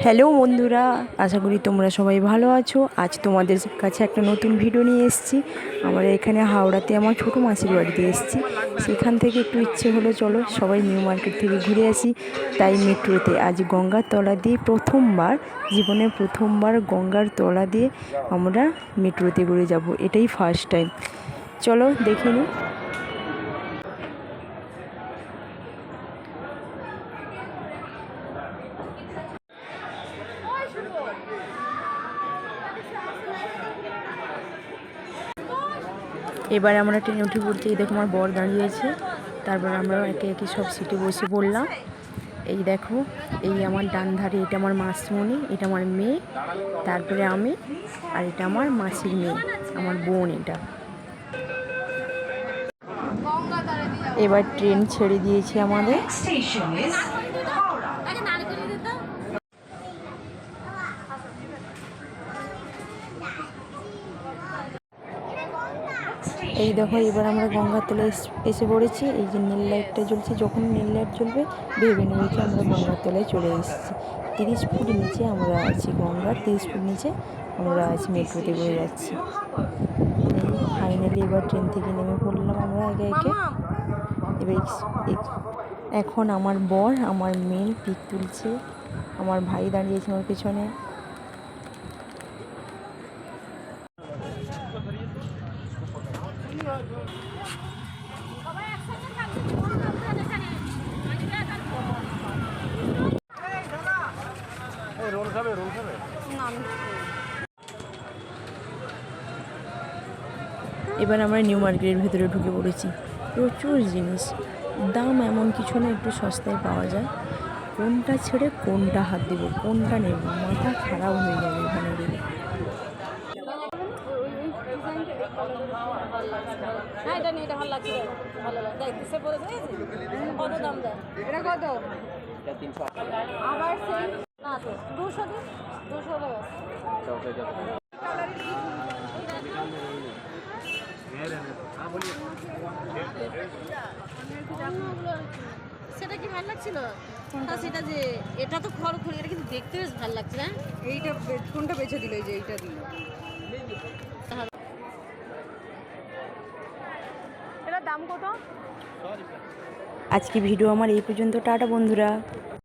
Hello বন্ধুরা, আশা করি তোমরা সবাই ভালো আছো। আজ তোমাদের কাছে একটা নতুন ভিডিও নিয়ে এসেছি। আমরা এখানে হাওড়াতে আমার ছোটো মাসির বাড়িতে এসেছি। সেখান থেকে একটু ইচ্ছে হলো চলো সবাই নিউ মার্কেট থেকে ঘুরে আসি। তাই মেট্রোতে আজ গঙ্গার তলা দিয়ে জীবনের প্রথমবার গঙ্গার তলা দিয়ে আমরা মেট্রোতে ঘুরে যাব। এটাই ফার্স্ট টাইম। চলো দেখে নিই। এবার আমরা ট্রেনে উঠে পড়ছি। এই দেখো আমার বর দাঁড়িয়েছে। তারপর আমরা একে একে সব সিটে বসে পড়লাম। এই দেখো, এই আমার ডান ধারে এটা আমার মাসিমণি, এটা আমার মেয়ে, তারপরে আমি, আর এটা আমার মাসির মেয়ে, আমার বোন। এটা এবার ট্রেন ছেড়ে দিয়েছে আমাদের। এই দেখো, এবার আমরা গঙ্গার তলে এসে পড়েছি। এই যে নীল লাইটটা জ্বলছে, যখন নীল লাইট জ্বলবে ভেবে নেবে কি আমরা গঙ্গার তলায় চলে এসেছি। 30 ফুট নিচে আমরা আছি, গঙ্গার 30 ফুট নিচে আমরা আছি, মেট্রোতে করে যাচ্ছি। এই ফাইনালি এবার ট্রেন থেকে নেমে পড়লাম আমরা একে একে। এবার এখন আমার বর আমার মেয়ে পিক তুলছে, আমার ভাই দাঁড়িয়েছে আমার পেছনে। এবার আমরা নিউ মার্কেটের ভেতরে ঢুকে পড়েছি। প্রচুর জিনিস, দাম এমন কিছু না, একটু সস্তায় পাওয়া যায়। কোনটা ছেড়ে কোনটা হাত দেবো, কোনটা নেব, মাথা খারাপ হয়ে যাবে এখানে গেলে। সেটা কি ভালো লাগছিল? সেটা যে এটা তো খড় খড়ি, এটা কিন্তু দেখতে বেশ ভালো লাগছে না? এইটা কোনটা বেছে দিল? এই যে এইটা দিল। এটার দাম কত? আজকে ভিডিও আমার এই পর্যন্ত। টাটা বন্ধুরা।